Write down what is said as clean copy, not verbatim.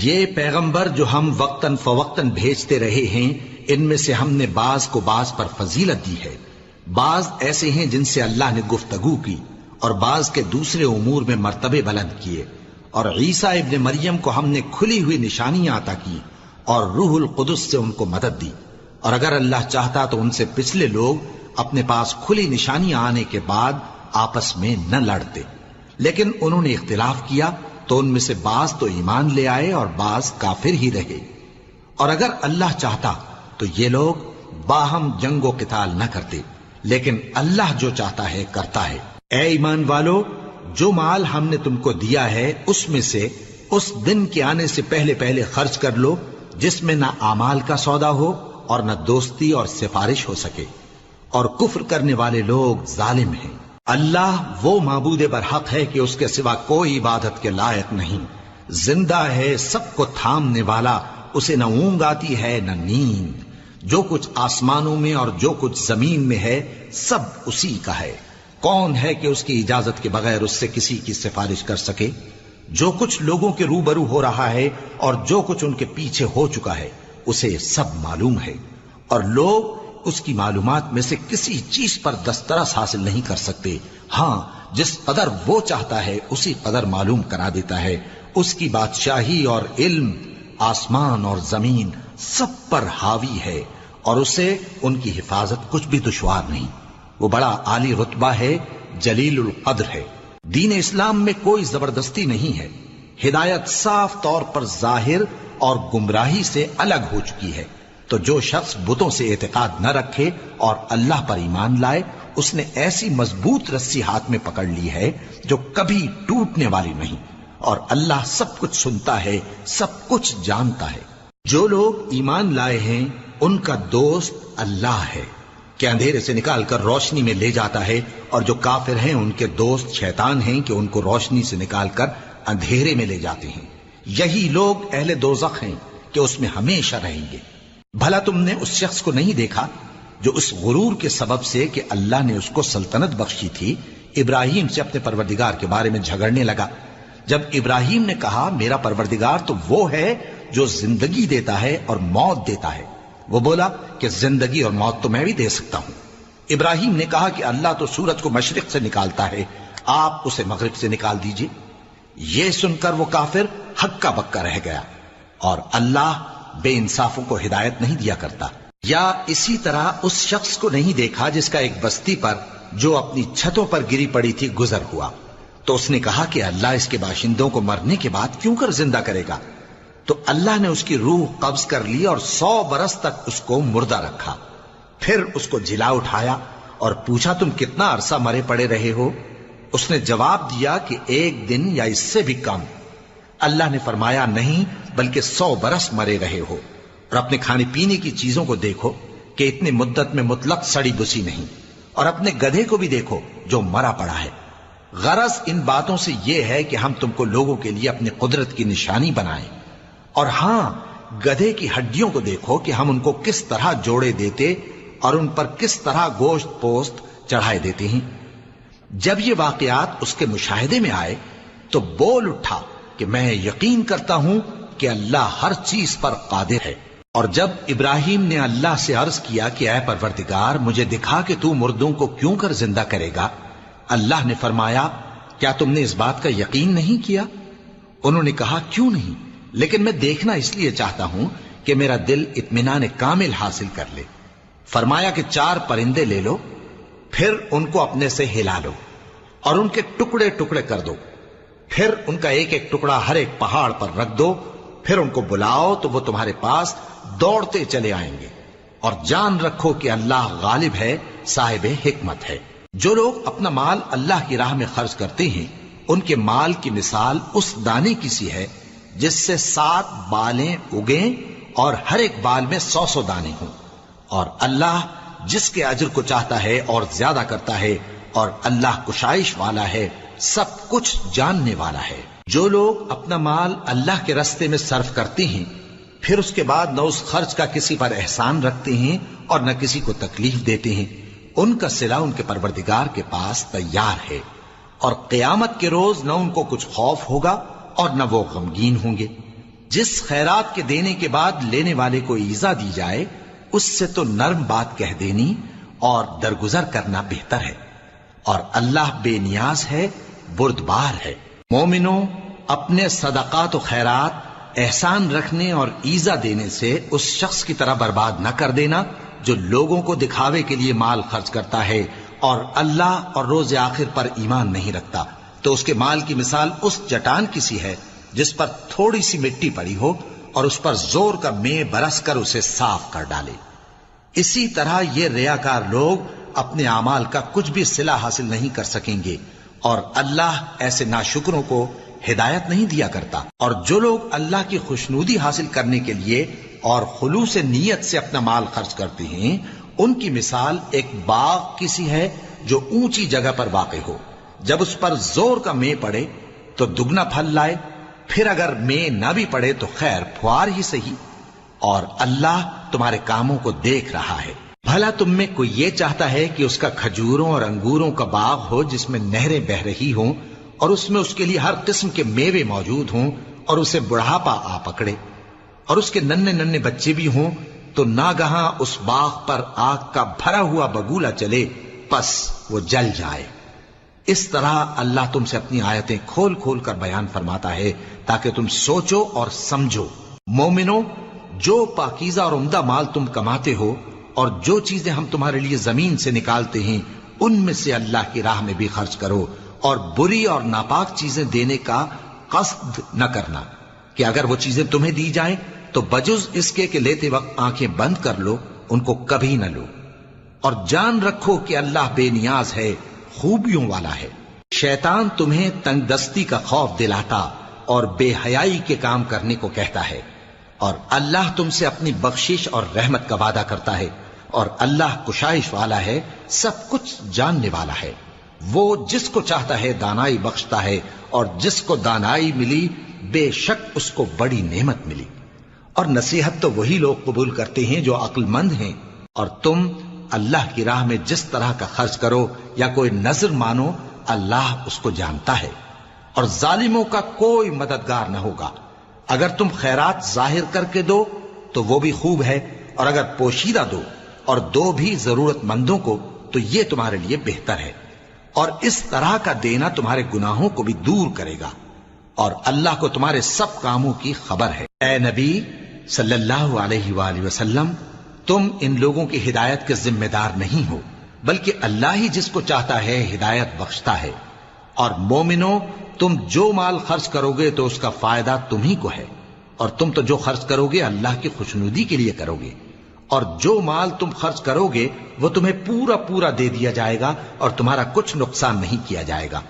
یہ پیغمبر جو ہم وقتاً فوقتاً بھیجتے رہے ہیں، ان میں سے ہم نے بعض کو بعض پر فضیلت دی ہے۔ بعض ایسے ہیں جن سے اللہ نے گفتگو کی، اور بعض کے دوسرے امور میں مرتبے بلند کیے۔ اور عیسیٰ ابن مریم کو ہم نے کھلی ہوئی نشانیاں عطا کی، اور روح القدس سے ان کو مدد دی۔ اور اگر اللہ چاہتا تو ان سے پچھلے لوگ اپنے پاس کھلی نشانیاں آنے کے بعد آپس میں نہ لڑتے، لیکن انہوں نے اختلاف کیا تو ان میں سے بعض تو ایمان لے آئے اور بعض کافر ہی رہے۔ اور اگر اللہ چاہتا تو یہ لوگ باہم جنگ و قتال نہ کرتے، لیکن اللہ جو چاہتا ہے کرتا ہے۔ اے ایمان والو، جو مال ہم نے تم کو دیا ہے اس میں سے اس دن کے آنے سے پہلے پہلے خرچ کر لو جس میں نہ اعمال کا سودا ہو اور نہ دوستی اور سفارش ہو سکے، اور کفر کرنے والے لوگ ظالم ہیں۔ اللہ وہ معبود برحق ہے کہ اس کے سوا کوئی عبادت کے لائق نہیں، زندہ ہے، سب کو تھامنے والا، اسے نہ اونگ آتی ہے نہ نیند۔ جو کچھ آسمانوں میں اور جو کچھ زمین میں ہے سب اسی کا ہے۔ کون ہے کہ اس کی اجازت کے بغیر اس سے کسی کی سفارش کر سکے؟ جو کچھ لوگوں کے روبرو ہو رہا ہے اور جو کچھ ان کے پیچھے ہو چکا ہے اسے سب معلوم ہے، اور لوگ اس کی معلومات میں سے کسی چیز پر دسترس حاصل نہیں کر سکتے۔ ہاں، جس قدر وہ چاہتا ہے اسی قدر معلوم کرا دیتا ہے۔ اس کی بادشاہی اور علم آسمان اور زمین سب پر حاوی ہے، اور اسے ان کی حفاظت کچھ بھی دشوار نہیں۔ وہ بڑا عالی رتبہ ہے، جلیل القدر ہے۔ دین اسلام میں کوئی زبردستی نہیں ہے۔ ہدایت صاف طور پر ظاہر اور گمراہی سے الگ ہو چکی ہے۔ تو جو شخص بتوں سے اعتقاد نہ رکھے اور اللہ پر ایمان لائے، اس نے ایسی مضبوط رسی ہاتھ میں پکڑ لی ہے جو کبھی ٹوٹنے والی نہیں، اور اللہ سب کچھ سنتا ہے، سب کچھ جانتا ہے۔ جو لوگ ایمان لائے ہیں ان کا دوست اللہ ہے کہ اندھیرے سے نکال کر روشنی میں لے جاتا ہے، اور جو کافر ہیں ان کے دوست شیطان ہیں کہ ان کو روشنی سے نکال کر اندھیرے میں لے جاتے ہیں۔ یہی لوگ اہل دوزخ ہیں کہ اس میں ہمیشہ رہیں گے۔ بھلا تم نے اس شخص کو نہیں دیکھا جو اس غرور کے سبب سے کہ اللہ نے اس کو سلطنت بخشی تھی، ابراہیم سے اپنے پروردگار کے بارے میں جھگڑنے لگا؟ جب ابراہیم نے کہا میرا پروردگار تو وہ ہے جو زندگی دیتا ہے اور موت دیتا ہے، وہ بولا کہ زندگی اور موت تو میں بھی دے سکتا ہوں۔ ابراہیم نے کہا کہ اللہ تو سورج کو مشرق سے نکالتا ہے، آپ اسے مغرب سے نکال دیجئے۔ یہ سن کر وہ کافر ہکا بکا رہ گیا، اور اللہ بے انصافوں کو ہدایت نہیں دیا کرتا۔ یا اسی طرح اس شخص کو نہیں دیکھا جس کا ایک بستی پر جو اپنی چھتوں پر گری پڑی تھی گزر ہوا، تو اس نے کہا کہ اللہ اس کے باشندوں کو مرنے کے بعد کیوں کر زندہ کرے گا؟ تو اللہ نے اس کی روح قبض کر لی اور 100 برس تک اس کو مردہ رکھا۔ پھر اس کو جلا اٹھایا اور پوچھا تم کتنا عرصہ مرے پڑے رہے ہو؟ اس نے جواب دیا کہ 1 دن یا اس سے بھی کم۔ اللہ نے فرمایا نہیں، بلکہ 100 برس مرے رہے ہو، اور اپنے کھانے پینے کی چیزوں کو دیکھو کہ اتنی مدت میں مطلق سڑی بسی نہیں، اور اپنے گدھے کو بھی دیکھو جو مرا پڑا ہے۔ غرض ان باتوں سے یہ ہے کہ ہم تم کو لوگوں کے لیے اپنی قدرت کی نشانی بنائیں۔ اور ہاں، گدھے کی ہڈیوں کو دیکھو کہ ہم ان کو کس طرح جوڑے دیتے اور ان پر کس طرح گوشت پوست چڑھائے دیتے ہیں۔ جب یہ واقعات اس کے مشاہدے میں آئے تو بول اٹھا کہ میں یقین کرتا ہوں کہ اللہ ہر چیز پر قادر ہے۔ اور جب ابراہیم نے اللہ سے عرض کیا کہ اے پروردگار مجھے دکھا کہ تو مردوں کو کیوں کر زندہ کرے گا، اللہ نے فرمایا کیا تم نے اس بات کا یقین نہیں کیا؟ انہوں نے کہا کیوں نہیں، لیکن میں دیکھنا اس لیے چاہتا ہوں کہ میرا دل اطمینان کامل حاصل کر لے۔ فرمایا کہ 4 پرندے لے لو، پھر ان کو اپنے سے ہلا لو اور ان کے ٹکڑے ٹکڑے کر دو، پھر ان کا ایک ایک ٹکڑا ہر ایک پہاڑ پر رکھ دو، پھر ان کو بلاؤ تو وہ تمہارے پاس دوڑتے چلے آئیں گے، اور جان رکھو کہ اللہ غالب ہے، صاحب حکمت ہے۔ جو لوگ اپنا مال اللہ کی راہ میں خرچ کرتے ہیں ان کے مال کی مثال اس دانے کی سی ہے جس سے 7 بالیں اگیں اور ہر ایک بال میں 100 دانے ہوں، اور اللہ جس کے اجر کو چاہتا ہے اور زیادہ کرتا ہے، اور اللہ کشائش والا ہے، سب کچھ جاننے والا ہے۔ جو لوگ اپنا مال اللہ کے راستے میں صرف کرتے ہیں پھر اس کے بعد نہ اس خرچ کا کسی پر احسان رکھتے ہیں اور نہ کسی کو تکلیف دیتے ہیں، ان کا صلہ ان کے پروردگار کے پاس تیار ہے، اور قیامت کے روز نہ ان کو کچھ خوف ہوگا اور نہ وہ غمگین ہوں گے۔ جس خیرات کے دینے کے بعد لینے والے کو ایذا دی جائے اس سے تو نرم بات کہہ دینی اور درگزر کرنا بہتر ہے، اور اللہ بے نیاز ہے، بردبار ہے۔ مومنوں، اپنے صدقات و خیرات احسان رکھنے اور ایذا دینے سے اس شخص کی طرح برباد نہ کر دینا جو لوگوں کو دکھاوے کے لیے مال خرچ کرتا ہے اور اللہ اور روز آخر پر ایمان نہیں رکھتا، تو اس کے مال کی مثال اس چٹان کی سی ہے جس پر تھوڑی سی مٹی پڑی ہو اور اس پر زور کا مے برس کر اسے صاف کر ڈالے۔ اسی طرح یہ ریاکار لوگ اپنے اعمال کا کچھ بھی صلہ حاصل نہیں کر سکیں گے، اور اللہ ایسے ناشکروں کو ہدایت نہیں دیا کرتا۔ اور جو لوگ اللہ کی خوشنودی حاصل کرنے کے لیے اور خلوص نیت سے اپنا مال خرچ کرتے ہیں، ان کی مثال ایک باغ کی سی ہے جو اونچی جگہ پر واقع ہو، جب اس پر زور کا مے پڑے تو دگنا پھل لائے، پھر اگر مے نہ بھی پڑے تو خیر پھوار ہی صحیح، اور اللہ تمہارے کاموں کو دیکھ رہا ہے۔ بھلا تم میں کوئی یہ چاہتا ہے کہ اس کا کھجوروں اور انگوروں کا باغ ہو جس میں نہریں بہ رہی ہوں اور اس میں اس کے لیے ہر قسم کے میوے موجود ہوں، اور اسے بڑھاپا آ پکڑے اور اس کے ننھے ننھے بچے بھی ہوں، تو ناگہاں اس باغ پر آگ کا بھرا ہوا بگولا چلے، پس وہ جل جائے۔ اس طرح اللہ تم سے اپنی آیتیں کھول کھول کر بیان فرماتا ہے تاکہ تم سوچو اور سمجھو۔ مومنو، جو پاکیزہ اور عمدہ مال تم کماتے ہو اور جو چیزیں ہم تمہارے لیے زمین سے نکالتے ہیں ان میں سے اللہ کی راہ میں بھی خرچ کرو، اور بری اور ناپاک چیزیں دینے کا قصد نہ کرنا کہ اگر وہ چیزیں تمہیں دی جائیں تو بجز اس کے کہ لیتے وقت آنکھیں بند کر لو، ان کو کبھی نہ لو، اور جان رکھو کہ اللہ بے نیاز ہے، خوبیوں والا ہے۔ شیطان تمہیں تنگ دستی کا خوف دلاتا اور بے حیائی کے کام کرنے کو کہتا ہے، اور اللہ تم سے اپنی بخشش اور رحمت کا وعدہ کرتا ہے، اور اللہ کشائش والا ہے، سب کچھ جاننے والا ہے۔ وہ جس کو چاہتا ہے دانائی بخشتا ہے، اور جس کو دانائی ملی بے شک اس کو بڑی نعمت ملی۔ اور نصیحت تو وہی لوگ قبول کرتے ہیں جو عقل مند ہیں، اور تم اللہ کی راہ میں جس طرح کا خرچ کرو یا کوئی نذر مانو، اللہ اس کو جانتا ہے، اور ظالموں کا کوئی مددگار نہ ہوگا۔ اگر تم خیرات ظاہر کر کے دو تو وہ بھی خوب ہے، اور اگر پوشیدہ دو اور دو بھی ضرورت مندوں کو تو یہ تمہارے لیے بہتر ہے، اور اس طرح کا دینا تمہارے گناہوں کو بھی دور کرے گا، اور اللہ کو تمہارے سب کاموں کی خبر ہے۔ اے نبی صلی اللہ علیہ وآلہ وسلم، تم ان لوگوں کی ہدایت کے ذمہ دار نہیں ہو، بلکہ اللہ ہی جس کو چاہتا ہے ہدایت بخشتا ہے۔ اور مومنو، تم جو مال خرچ کرو گے تو اس کا فائدہ تم ہی کو ہے، اور تم تو جو خرچ کرو گے اللہ کی خوشنودی کے لیے کرو گے، اور جو مال تم خرچ کرو گے وہ تمہیں پورا پورا دے دیا جائے گا اور تمہارا کچھ نقصان نہیں کیا جائے گا۔